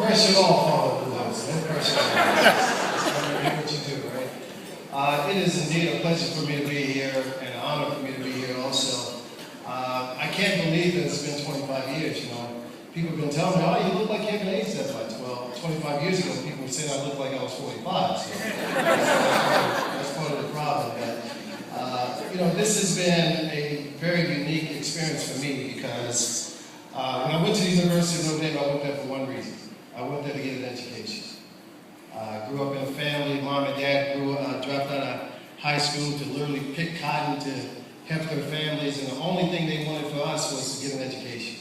pressure off all of those. No pressure off. That's what you do, right? It is indeed a pleasure for me to be here and an honor for me to be here also. I can't believe that it's been 25 years, you know. People have been telling me, oh, you look like you haven't aged that much. Well, 25 years ago, people were saying I looked like I was 45. So that's part of the problem. But, you know, this has been a very unique experience for me because when I went to the University of Notre Dame, I went there for one reason. I went there to get an education. I grew up in a family. Mom and dad dropped out of high school to literally pick cotton to help their families, and the only thing they wanted for us was to get an education.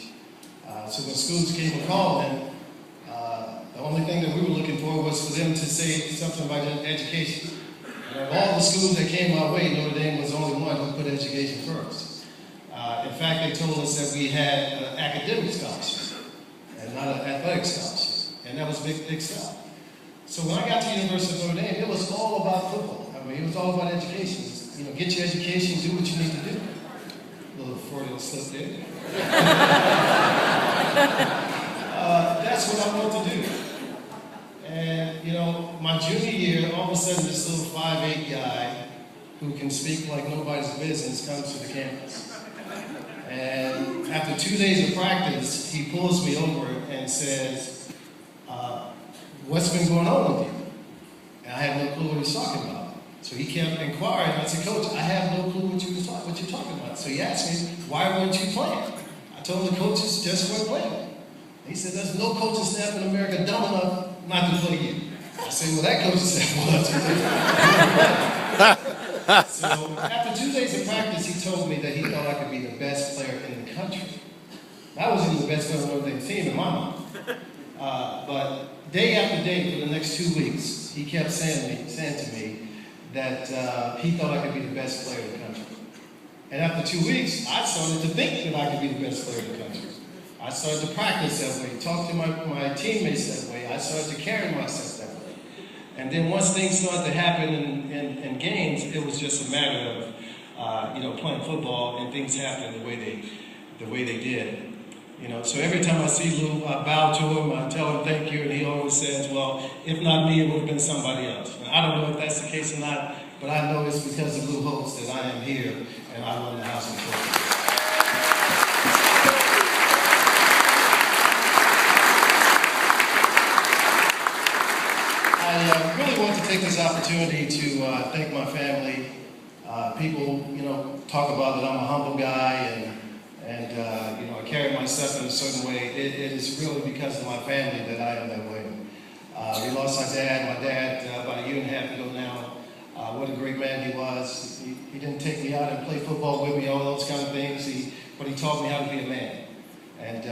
So when schools came calling, the only thing that we were looking for was for them to say something about education. And of all the schools that came our way, Notre Dame was the only one who put education first. In fact, they told us that we had an academic scholarship and not an athletic scholarship, and that was big stuff. So when I got to the University of Notre Dame, it was all about football. I mean, it was all about education. You know, get your education, do what you need to do. A little Freudian slip there. That's what I want to do. And, you know, my junior year, all of a sudden, this little 5'8" guy who can speak like nobody's business comes to the campus. And after 2 days of practice, he pulls me over and says, what's been going on with you? And I had no clue what he was talking about. So he kept inquiring. I said, Coach, I have no clue what you're talking about. So he asked me, why weren't you playing? I told him the coaches just weren't playing. He said, there's no coaching staff in America dumb enough not to play you. I said, well, that coaching staff was. So after 2 days of practice, he told me that he thought I could be the best player in the country. I was even the best player on the Notre Dame team in my mind. But day after day for the next 2 weeks, he kept saying to me that he thought I could be the best player in the country. And after 2 weeks, I started to think that I could be the best player in the country. I started to practice that way, talk to my teammates that way. I started to carry myself that way. And then once things started to happen in games, it was just a matter of you know, playing football, and things happened the way they did. You know, so every time I see Lou, I bow to him, I tell him thank you, and he always says, well, if not me, it would have been somebody else. And I don't know if that's the case or not, but I know it's because of Lou Holtz that I am here, and I run the Heisman Trophy. I really want to take this opportunity to thank my family. People, you know, talk about that I'm a humble guy and you know, I carry myself in a certain way. It is really because of my family that I am that way. We lost our dad. My dad, about a year and a half ago now. What a great man he was. He didn't take me out and play football with me, all those kind of things. But he taught me how to be a man, and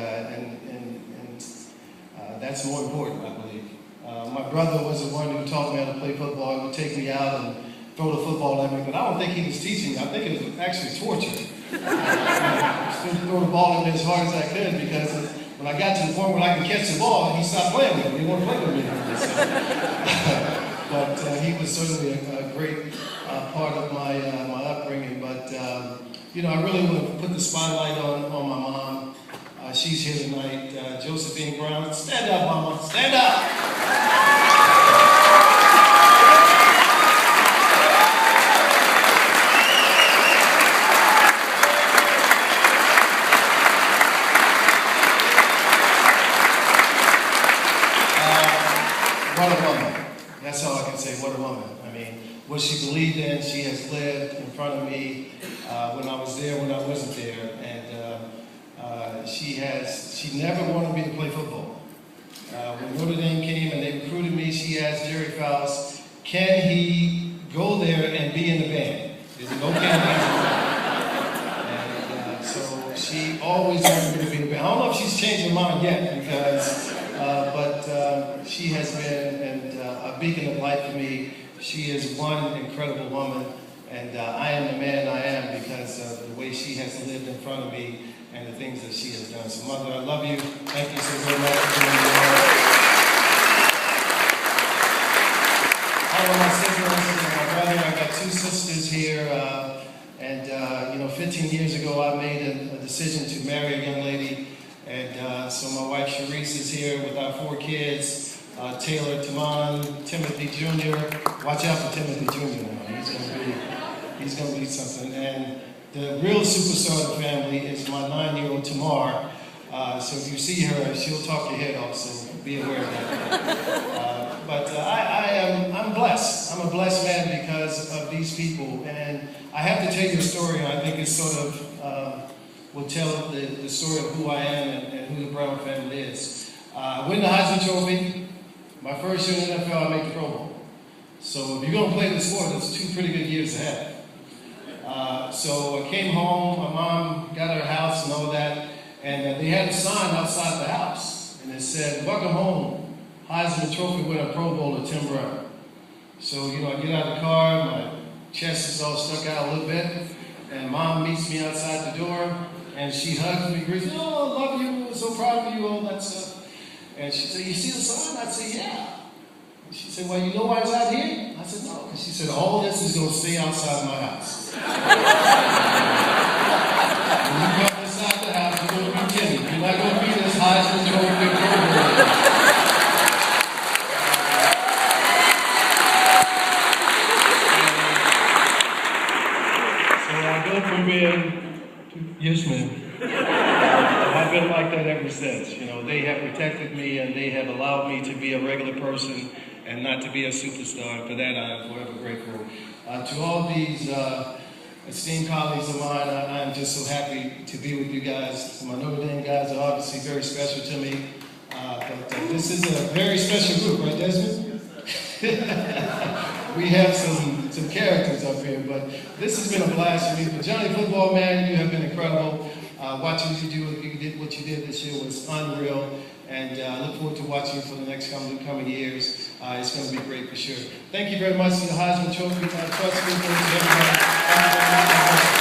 that's more important, I believe. My brother was the one who taught me how to play football. He would take me out and throw the football at me, but I don't think he was teaching me. I think it was actually torture. I still throw the ball at me as hard as I could, because when I got to the point where I could catch the ball, he stopped playing with me. He wouldn't play with me anymore. But he was certainly a great part of my upbringing. But you know, I really want to put the spotlight on my mom. She's here tonight, Josephine Brown. Stand up, Mama. Stand up. What a woman. That's all I can say. What a woman. I mean, what she believed in, she has lived in front of me when I was there, when I wasn't there. And she never wanted me to play football. When Notre Dame came and they recruited me, she asked Jerry Faust, can he go there and be in the band? Is it okay to be in the band? And so she always wanted me to be in the band. I don't know if she's changed her mind yet, because but she has been a beacon of light for me. She is one incredible woman, and I am the man I am because of the way she has lived in front of me and the things that she has done. So, Mother, I love you. Thank you so very much for doing all of my siblings and my brother. I got 2 sisters here, and you know, 15 years ago, I made a decision to marry a young lady, and So my wife Sharice is here with our 4 kids, Taylor, Tamon, Timothy Jr. Watch out for Timothy Jr. now. He's gonna be something. And the real superstar of the family is my 9-year-old Tamar. So if you see her, she'll talk your head off, so be aware of that. But I'm blessed. I'm a blessed man because of these people. And I have to tell you a story, and I think it sort of will tell the story of who I am and who the Brown family is. I win the Heisman Trophy. My first year in the NFL, I make the Pro Bowl. So if you're going to play the sport, it's 2 pretty good years ahead. So I came home, my mom got her house and all that, and they had a sign outside the house, and it said, "Welcome home, Heisman Trophy winner, Pro Bowler Tim Brown." So, I get out of the car, my chest is all stuck out a little bit, and Mom meets me outside the door, and she hugs me, greets me, "Oh, love you, so proud of you," all that stuff. And she said, "You see the sign?" I said, "Yeah." She said, "Well, you know why it's out here?" I said, "No." And she said, "All this is going to stay outside my house." When you come inside the house, you're going to be Timmy. You're not going to be this Heisman Trophy program. So I go from being, yes, ma'am. I've been like that ever since. They have protected me and they have allowed me to be a regular person and not to be a superstar. And for that, I am forever grateful. To all these esteemed colleagues of mine, I am just so happy to be with you guys. My Notre Dame guys are obviously very special to me. But this is a very special group, right, Desmond? We have some characters up here, but this has been a blast for me. But Johnny Football, man, you have been incredible. Watching what you did this year was unreal, and I look forward to watching you for the next coming years. It's going to be great for sure. Thank you very much for the Heisman Trophy. Trust me, everybody. Thank you very much.